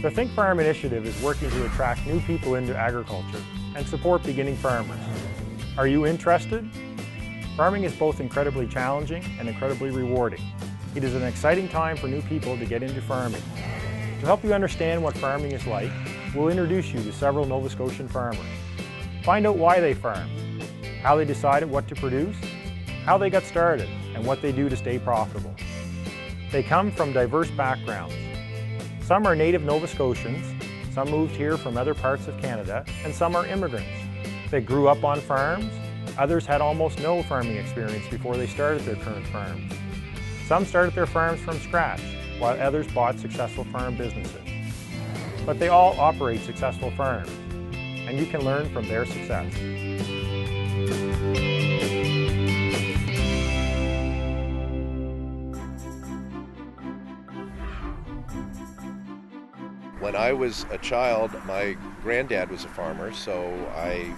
The Thinkfarm initiative is working to attract new people into agriculture and support beginning farmers. Are you interested? Farming is both incredibly challenging and incredibly rewarding. It is an exciting time for new people to get into farming. To help you understand what farming is like, we'll introduce you to several Nova Scotian farmers. Find out why they farm, how they decided what to produce, how they got started, and what they do to stay profitable. They come from diverse backgrounds. Some are native Nova Scotians, some moved here from other parts of Canada, and some are immigrants. They grew up on farms, others had almost no farming experience before they started their current farms. Some started their farms from scratch, while others bought successful farm businesses. But they all operate successful farms, and you can learn from their success. When I was a child, my granddad was a farmer, so I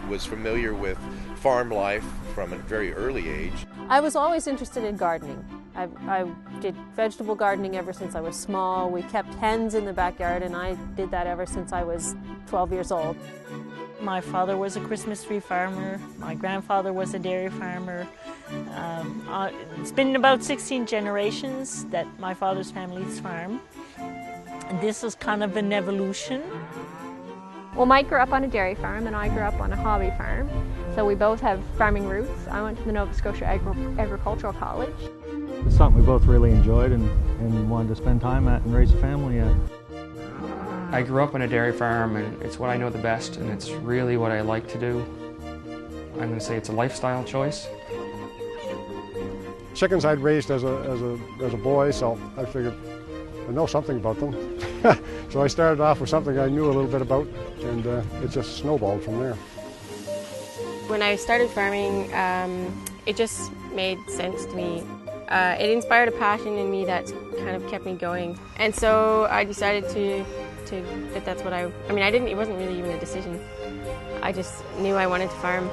was familiar with farm life from a very early age. I was always interested in gardening. I did vegetable gardening ever since I was small. We kept hens in the backyard, and I did that ever since I was 12 years old. My father was a Christmas tree farmer. My grandfather was a dairy farmer. It's been about 16 generations that my father's family's farmed. And this is kind of an evolution. Well, Mike grew up on a dairy farm and I grew up on a hobby farm. So we both have farming roots. I went to the Nova Scotia Agricultural College. It's something we both really enjoyed and wanted to spend time at and raise a family at. I grew up on a dairy farm, and it's what I know the best, and it's really what I like to do. I'm going to say it's a lifestyle choice. Chickens I'd raised as a boy, so I figured I know something about them. So I started off with something I knew a little bit about, and it just snowballed from there. When I started farming, it just made sense to me. It inspired a passion in me that kind of kept me going. And so I decided that that's what it wasn't really even a decision. I just knew I wanted to farm.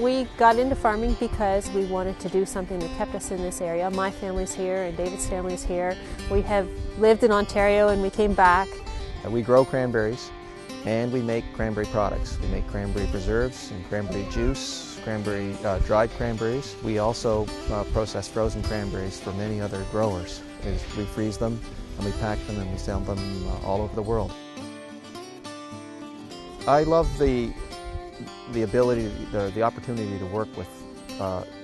We got into farming because we wanted to do something that kept us in this area. My family's here and David's family's here. We have lived in Ontario and we came back. We grow cranberries and we make cranberry products. We make cranberry preserves and cranberry juice, dried cranberries. We also process frozen cranberries for many other growers. We freeze them and we pack them and we sell them all over the world. I love the ability, the opportunity to work with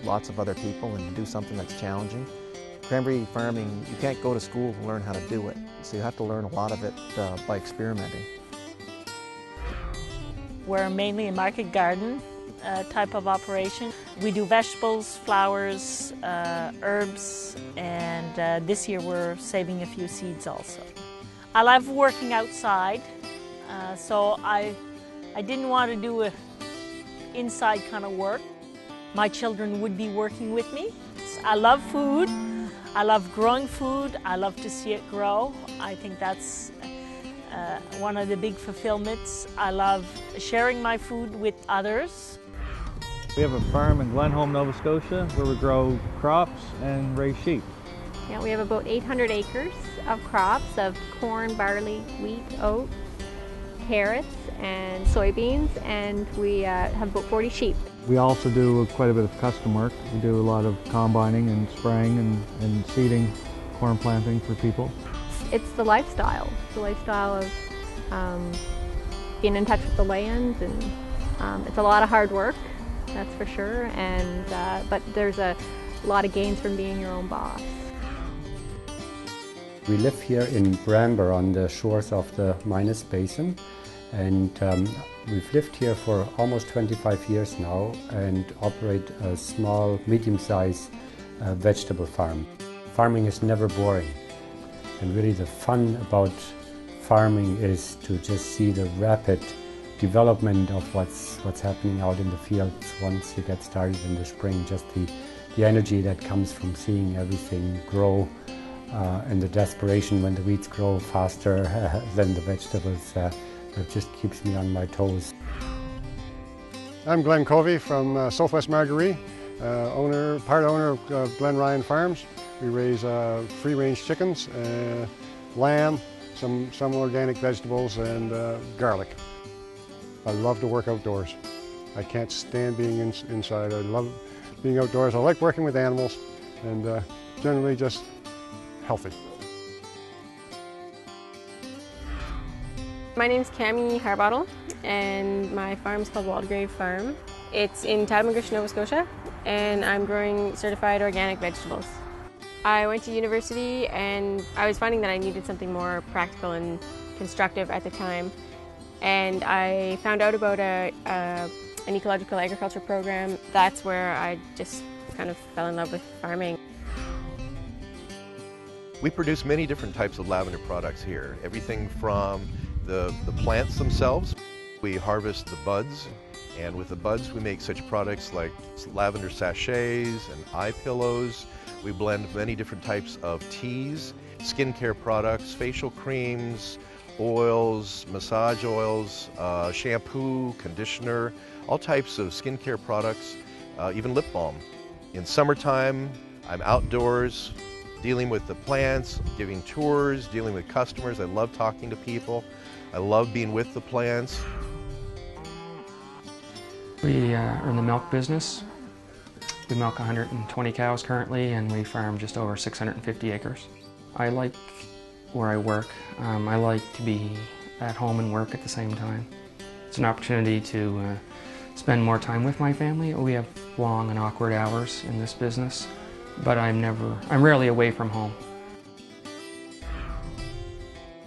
lots of other people and do something that's challenging. Cranberry farming, you can't go to school to learn how to do it, so you have to learn a lot of it by experimenting. We're mainly a market garden type of operation. We do vegetables, flowers, herbs, and this year we're saving a few seeds also. I love working outside, so I didn't want to do a inside kind of work. My children would be working with me. I love food. I love growing food. I love to see it grow. I think that's one of the big fulfillments. I love sharing my food with others. We have a farm in Glenholm, Nova Scotia, where we grow crops and raise sheep. Yeah, we have about 800 acres of crops of corn, barley, wheat, oats, carrots, and soybeans, and we have about 40 sheep. We also do quite a bit of custom work. We do a lot of combining and spraying and seeding, corn planting for people. It's the lifestyle. It's the lifestyle of being in touch with the land, and it's a lot of hard work, that's for sure, and but there's a lot of gains from being your own boss. We live here in Bramber on the shores of the Minas Basin, and we've lived here for almost 25 years now and operate a small, medium-sized vegetable farm. Farming is never boring, and really the fun about farming is to just see the rapid development of what's happening out in the fields once you get started in the spring. Just the energy that comes from seeing everything grow, and the desperation when the weeds grow faster than the vegetables. It just keeps me on my toes. I'm Glenn Covey from Southwest Margaree, Part owner of Glen Ryan Farms. We raise free-range chickens, lamb, some organic vegetables, and garlic. I love to work outdoors. I can't stand being inside. I love being outdoors. I like working with animals, and generally just healthy. My name's Cami Harbottle, and my farm is called Waldegrave Farm. It's in Tidemangush, Nova Scotia, and I'm growing certified organic vegetables. I went to university and I was finding that I needed something more practical and constructive at the time. And I found out about an ecological agriculture program. That's where I just kind of fell in love with farming. We produce many different types of lavender products here. Everything from the plants themselves. We harvest the buds, and with the buds we make such products like lavender sachets and eye pillows. We blend many different types of teas, skincare products, facial creams, oils, massage oils, shampoo, conditioner, all types of skincare products, even lip balm. In summertime, I'm outdoors, dealing with the plants, giving tours, dealing with customers. I love talking to people. I love being with the plants. We are in the milk business. We milk 120 cows currently, and we farm just over 650 acres. I like where I work. I like to be at home and work at the same time. It's an opportunity to spend more time with my family. We have long and awkward hours in this business, but I'm rarely away from home.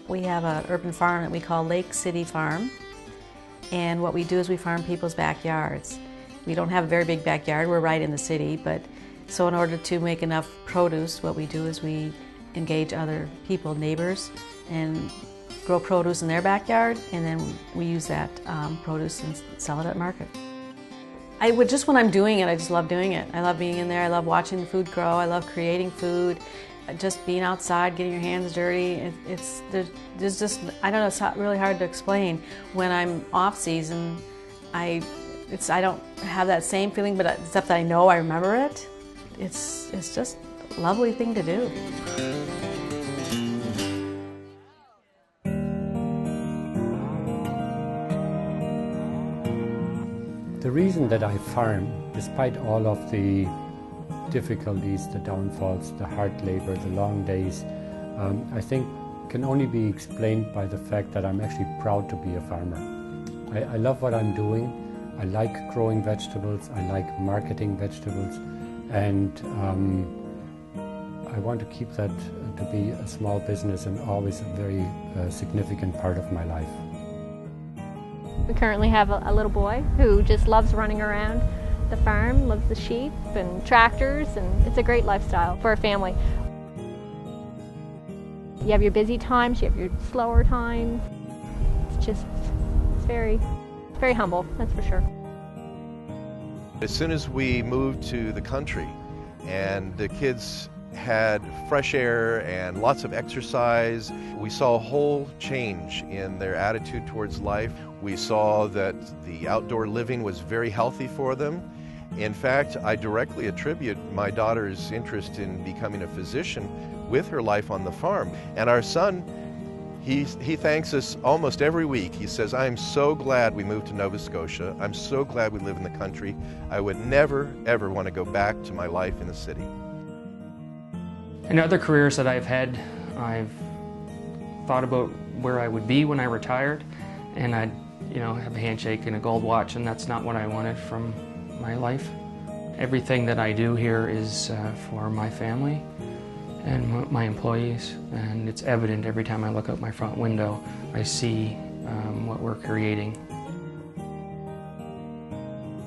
We have an urban farm that we call Lake City Farm, and what we do is we farm people's backyards. We don't have a very big backyard, we're right in the city, but so in order to make enough produce, what we do is we engage other people, neighbors, and grow produce in their backyard, and then we use that produce and sell it at market. Just when I'm doing it, I just love doing it. I love being in there, I love watching the food grow, I love creating food, just being outside, getting your hands dirty. There's just, I don't know, it's really hard to explain. When I'm off season, I don't have that same feeling, but except that I know I remember it. It's just a lovely thing to do. The reason that I farm, despite all of the difficulties, the downfalls, the hard labor, the long days, I think can only be explained by the fact that I'm actually proud to be a farmer. I love what I'm doing. I like growing vegetables, I like marketing vegetables, and I want to keep that to be a small business and always a very significant part of my life. We currently have a little boy who just loves running around the farm, loves the sheep and tractors, and it's a great lifestyle for a family. You have your busy times, you have your slower times. It's very humble, that's for sure. As soon as we moved to the country and the kids had fresh air and lots of exercise, we saw a whole change in their attitude towards life. We saw that the outdoor living was very healthy for them. In fact, I directly attribute my daughter's interest in becoming a physician with her life on the farm. And our son, he thanks us almost every week. He says, "I'm so glad we moved to Nova Scotia. I'm so glad we live in the country. I would never, ever want to go back to my life in the city." In other careers that I've had, I've thought about where I would be when I retired, and I'd have a handshake and a gold watch, and that's not what I wanted from my life. Everything that I do here is for my family and my employees, and it's evident every time I look out my front window. I see what we're creating.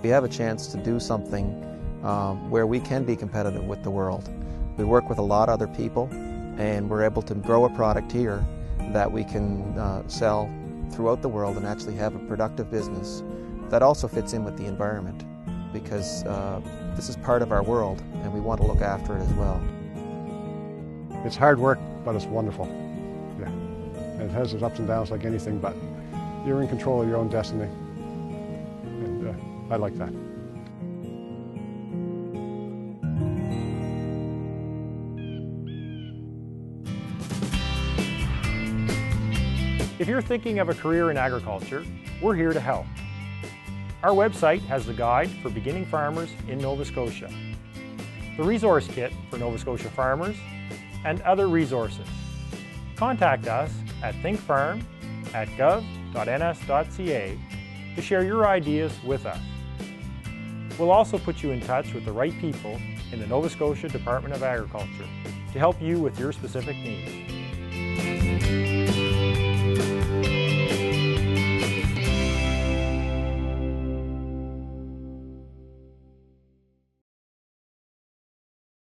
We have a chance to do something where we can be competitive with the world. We work with a lot of other people, and we're able to grow a product here that we can sell throughout the world and actually have a productive business that also fits in with the environment, because this is part of our world and we want to look after it as well. It's hard work, but it's wonderful. Yeah, it has its ups and downs like anything, but you're in control of your own destiny, and I like that. If you're thinking of a career in agriculture, we're here to help. Our website has the guide for beginning farmers in Nova Scotia, the resource kit for Nova Scotia farmers, and other resources. Contact us at thinkfarm@gov.ns.ca to share your ideas with us. We'll also put you in touch with the right people in the Nova Scotia Department of Agriculture to help you with your specific needs.